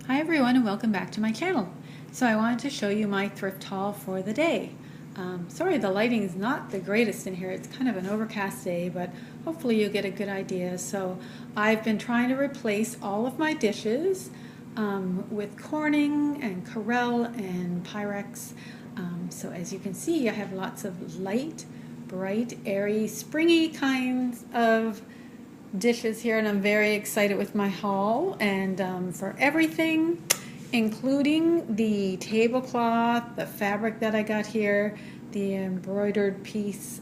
Hi everyone and welcome back to my channel. So I wanted to show you my thrift haul for the day. Sorry the lighting is not the greatest in here. It's kind of an overcast day, but hopefully you'll get a good idea. So I've been trying to replace all of my dishes with Corning and Corelle and Pyrex. So as you can see, I have lots of light, bright, airy, springy kinds of dishes here, and I'm very excited with my haul and for everything, including the tablecloth, the fabric that I got here, the embroidered piece.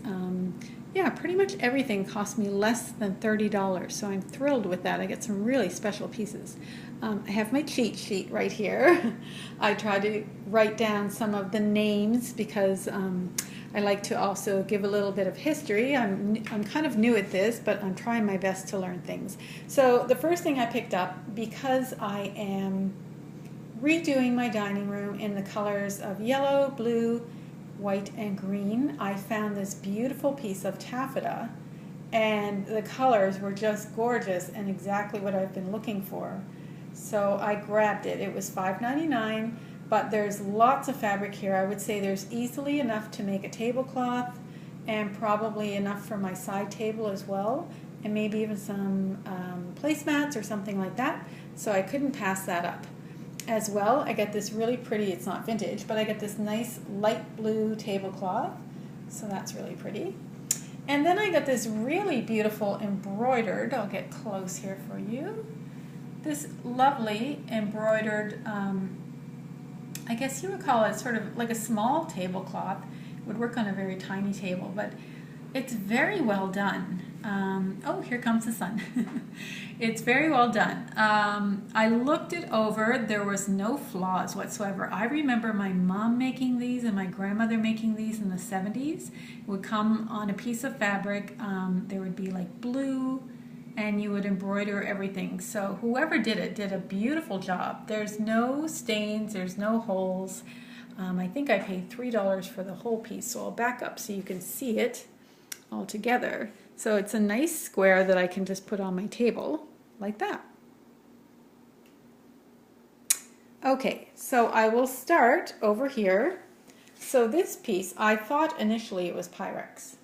Yeah, pretty much everything cost me less than $30, so I'm thrilled with that. I get some really special pieces. I have my cheat sheet right here. I try to write down some of the names because I like to also give a little bit of history. I'm kind of new at this, but I'm trying my best to learn things. So the first thing I picked up, because I am redoing my dining room in the colors of yellow, blue, white, and green, I found this beautiful piece of taffeta, and the colors were just gorgeous and exactly what I've been looking for. So I grabbed it. It was $5.99. But there's lots of fabric here. I would say there's easily enough to make a tablecloth and probably enough for my side table as well, and maybe even some placemats or something like that. So I couldn't pass that up. As well, I get this really pretty, it's not vintage, but I get this nice light blue tablecloth. So that's really pretty. And then I got this really beautiful embroidered, I'll get close here for you, this lovely embroidered I guess you would call it sort of like a small tablecloth. It would work on a very tiny table, but it's very well done. Oh, here comes the sun. It's very well done. I looked it over. There was no flaws whatsoever. I remember my mom making these and my grandmother making these in the 70s. It would come on a piece of fabric. There would be like blue, and you would embroider everything. So whoever did it did a beautiful job. There's no stains, there's no holes. I think I paid $3 for the whole piece, so I'll back up so you can see it all together. So it's a nice square that I can just put on my table like that. Okay, so I will start over here. So this piece, I thought initially it was Pyrex.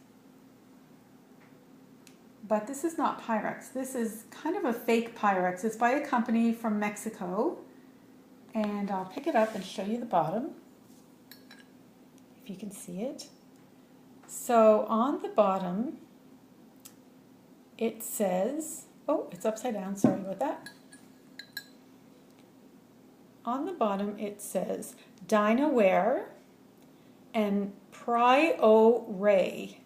But this is not Pyrex. This is kind of a fake Pyrex. It's by a company from Mexico. And I'll pick it up and show you the bottom, if you can see it. So on the bottom, it says, oh, it's upside down, sorry about that. On the bottom, it says Dinaware and Pry O Ray.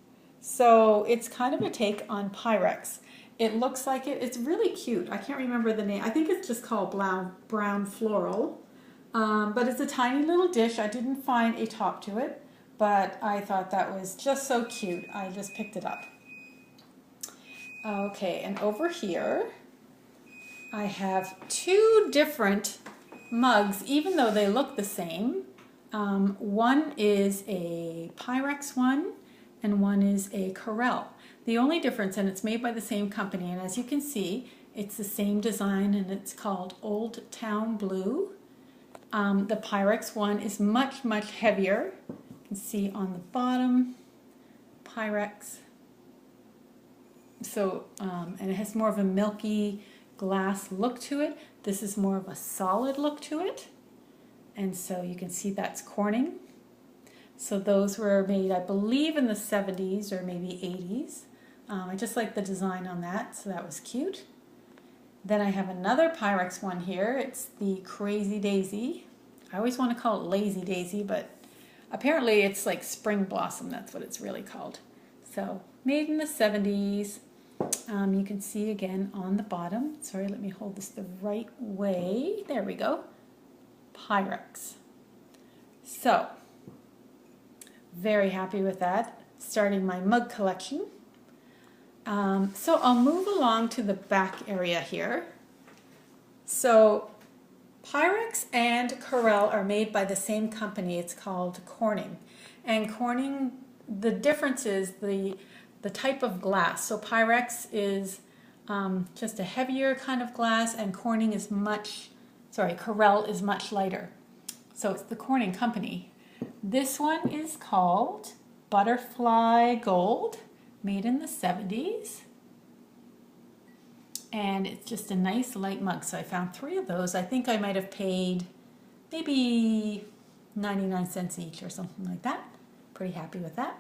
So it's kind of a take on Pyrex. It looks like it. It's really cute. I can't remember the name. I think it's just called brown floral. But it's a tiny little dish. I didn't find a top to it, but I thought that was just so cute. I just picked it up. Okay, and over here, I have two different mugs, even though they look the same. One is a Pyrex one, and one is a Corelle. The only difference, and it's made by the same company, and as you can see, it's the same design, and it's called Old Town Blue. The Pyrex one is much, much heavier. You can see on the bottom, Pyrex. So, and it has more of a milky glass look to it. This is more of a solid look to it. And so you can see that's Corning. So those were made, I believe, in the 70s or maybe 80s. I just like the design on that, so that was cute. Then I have another Pyrex one here. It's the Crazy Daisy. I always want to call it Lazy Daisy, but apparently it's like Spring Blossom. That's what it's really called. So made in the 70s. You can see again on the bottom. Sorry, let me hold this the right way. There we go. Pyrex. So very happy with that. Starting my mug collection. So I'll move along to the back area here. So Pyrex and Corelle are made by the same company. It's called Corning. And Corning, the difference is the type of glass. So Pyrex is just a heavier kind of glass, and Corning is much Corelle is much lighter. So it's the Corning company. This one is called Butterfly Gold, made in the 70s. And it's just a nice light mug. So I found 3 of those. I think I might have paid maybe 99 cents each or something like that. Pretty happy with that.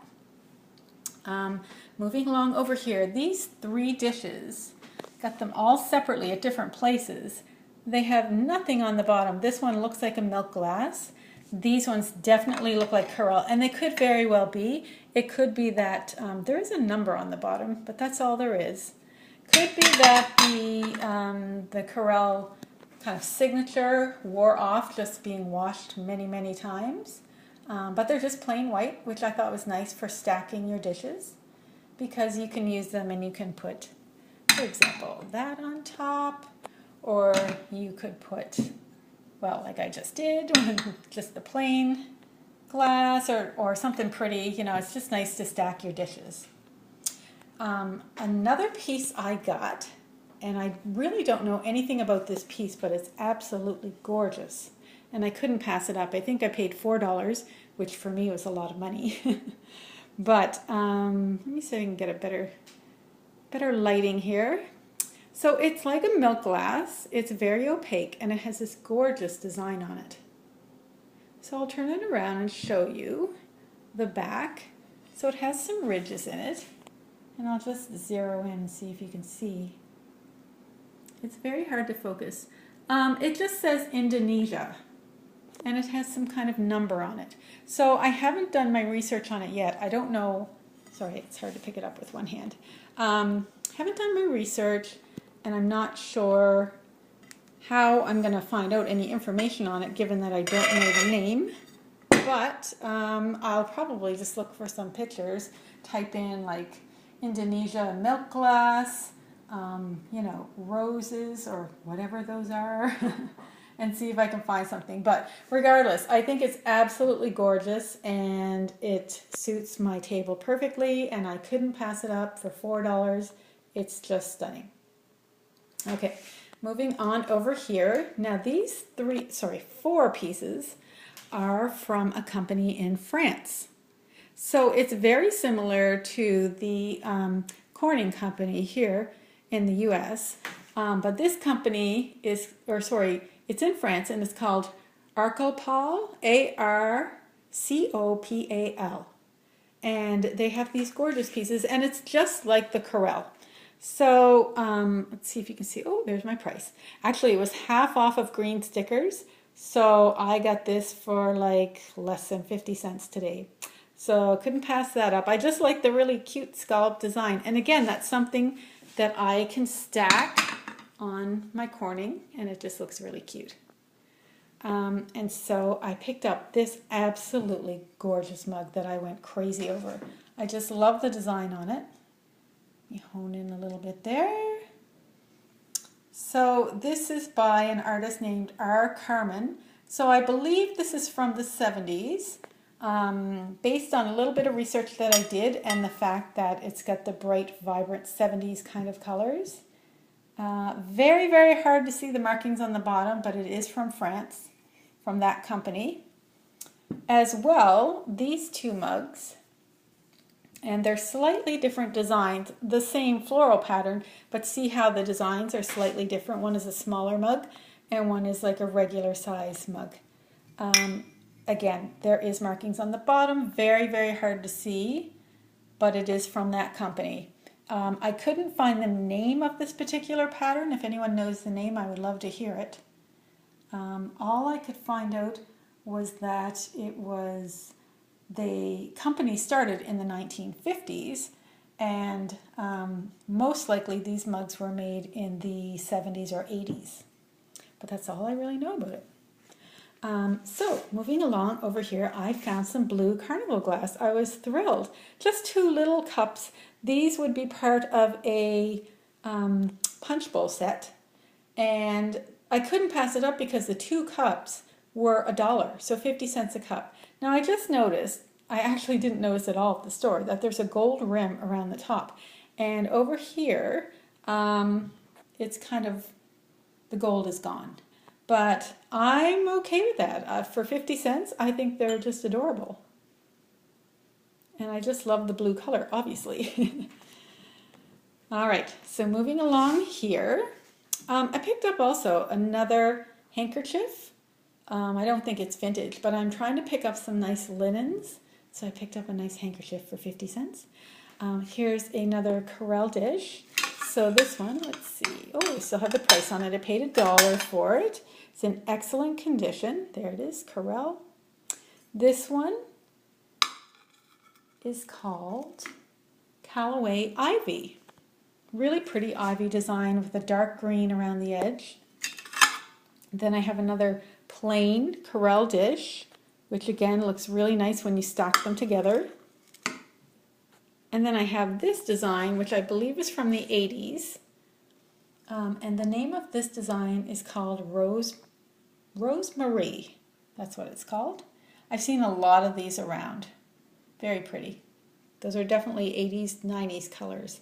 Moving along over here, these 3 dishes, got them all separately at different places. They have nothing on the bottom. This one looks like a milk glass. These ones definitely look like Corelle, and they could very well be. It could be that there is a number on the bottom, but that's all there is. Could be that the Corelle kind of signature wore off just being washed many, many times. But they're just plain white, which I thought was nice for stacking your dishes because you can use them and you can put, for example, that on top, or you could put, well, like I just did, just the plain glass or something pretty. You know, it's just nice to stack your dishes. Another piece I got, and I really don't know anything about this piece, but it's absolutely gorgeous. And I couldn't pass it up. I think I paid $4, which for me was a lot of money. But let me see if I can get a better lighting here. So it's like a milk glass. It's very opaque, and it has this gorgeous design on it. So I'll turn it around and show you the back. So it has some ridges in it. And I'll just zero in and see if you can see. It's very hard to focus. It just says Indonesia, and it has some kind of number on it. So I haven't done my research on it yet. I don't know. Sorry, it's hard to pick it up with one hand. Haven't done my research, and I'm not sure how I'm going to find out any information on it, given that I don't know the name. But I'll probably just look for some pictures, type in like Indonesia milk glass, you know, roses or whatever those are, and see if I can find something. But regardless, I think it's absolutely gorgeous, and it suits my table perfectly, and I couldn't pass it up for $4. It's just stunning. Okay, moving on over here. Now these 4 pieces are from a company in France. So it's very similar to the Corning company here in the US, but this company is, it's in France, and it's called Arcopal, Arcopal. And they have these gorgeous pieces, and it's just like the Corelle. So let's see if you can see. Oh, there's my price. Actually, it was half off of green stickers, so I got this for like less than 50 cents today. So couldn't pass that up. I just like the really cute scallop design. And again, that's something that I can stack on my Corning, and it just looks really cute. And so I picked up this absolutely gorgeous mug that I went crazy over. I just love the design on it. Let me hone in a little bit there. So this is by an artist named R. Carmen. So I believe this is from the 70s. Based on a little bit of research that I did and the fact that it's got the bright, vibrant 70s kind of colors. Very, very hard to see the markings on the bottom, but it is from France, from that company. As well, these 2 mugs, and they're slightly different designs, the same floral pattern, but see how the designs are slightly different. One is a smaller mug, and one is like a regular size mug. Again, there is markings on the bottom, very, very hard to see, but it is from that company. I couldn't find the name of this particular pattern. If anyone knows the name, I would love to hear it. All I could find out was that it was, the company started in the 1950s, and most likely these mugs were made in the 70s or 80s. But that's all I really know about it. So moving along over here, I found some blue carnival glass. I was thrilled. Just 2 little cups. These would be part of a punch bowl set, and I couldn't pass it up because the 2 cups were $1, so 50 cents a cup. Now I just noticed, I actually didn't notice at all at the store, that there's a gold rim around the top, and over here it's kind of, the gold is gone. but I'm okay with that. For 50 cents, I think they're just adorable. And I just love the blue color, obviously. All right, so moving along here, I picked up also another handkerchief. I don't think it's vintage, but I'm trying to pick up some nice linens. So I picked up a nice handkerchief for 50 cents. Here's another Corelle dish. So this one, let's see. Oh, we still have the price on it. I paid $1 for it. It's in excellent condition. There it is, Corelle. This one is called Callaway Ivy. Really pretty ivy design with a dark green around the edge. Then I have another plain Corelle dish, which again looks really nice when you stack them together. And then I have this design, which I believe is from the 80s. And the name of this design is called Rosemary. That's what it's called. I've seen a lot of these around. Very pretty. Those are definitely 80s, 90s colors.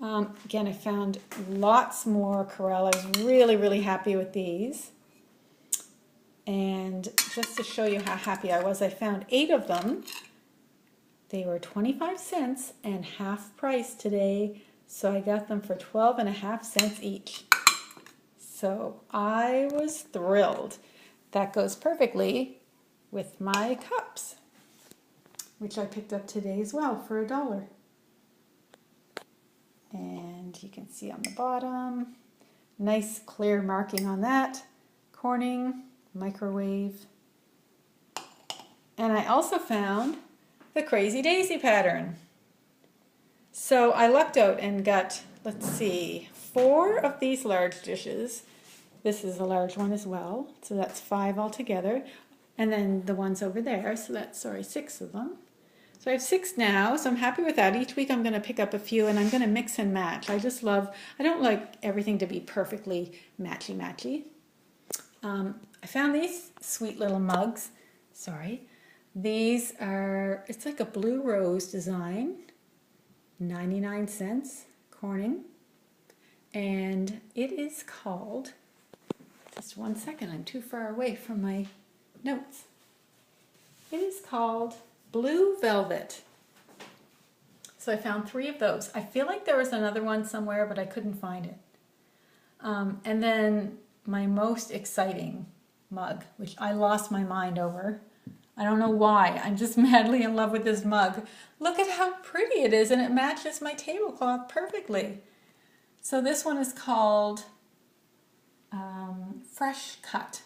Again, I found lots more Corelle. I was really, really happy with these. And just to show you how happy I was, I found 8 of them. They were 25 cents and half price today, so I got them for 12.5 cents each. So I was thrilled. That goes perfectly with my cups, which I picked up today as well for $1. And you can see on the bottom, nice clear marking on that, Corning, microwave. And I also found the Crazy Daisy pattern. So I lucked out and got, let's see, 4 of these large dishes. This is a large one as well, so that's 5 altogether. And then the ones over there, so that's, 6 of them. So I have 6 now, so I'm happy with that. Each week I'm going to pick up a few and I'm going to mix and match. I don't like everything to be perfectly matchy-matchy. I found these sweet little mugs. These are, it's like a blue rose design, 99 cents, Corning. And it is called, just one second, I'm too far away from my notes. It is called Blue Velvet. So I found 3 of those. I feel like there was another one somewhere, but I couldn't find it. And then my most exciting mug, which I lost my mind over. I don't know why. I'm just madly in love with this mug. Look at how pretty it is, and it matches my tablecloth perfectly. So this one is called Fresh Cut.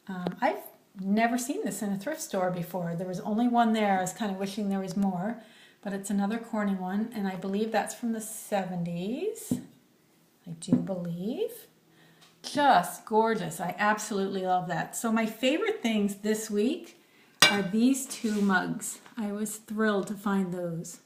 I've never seen this in a thrift store before. There was only one there. I was kind of wishing there was more, but it's another Corning one, and I believe that's from the 70s. I do believe. Just gorgeous. I absolutely love that. So my favorite things this week are these 2 mugs. I was thrilled to find those.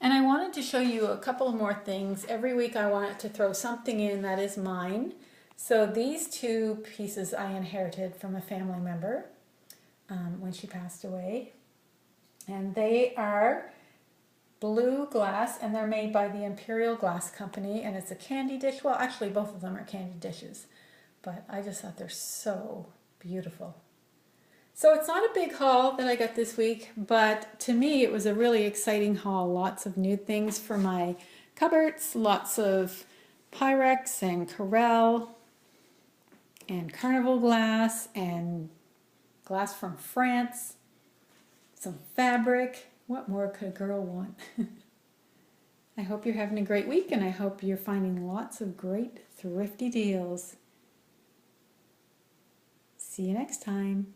And I wanted to show you a couple more things. Every week I wanted to throw something in that is mine. So these 2 pieces I inherited from a family member when she passed away. And they are blue glass, and they're made by the Imperial glass company, and it's a candy dish. Well, actually both of them are candy dishes, but I just thought they're so beautiful. So it's not a big haul that I got this week, but to me it was a really exciting haul. Lots of new things for my cupboards, lots of Pyrex and Corelle and Carnival glass and glass from France, some fabric. What more could a girl want? I hope you're having a great week, and I hope you're finding lots of great thrifty deals. See you next time.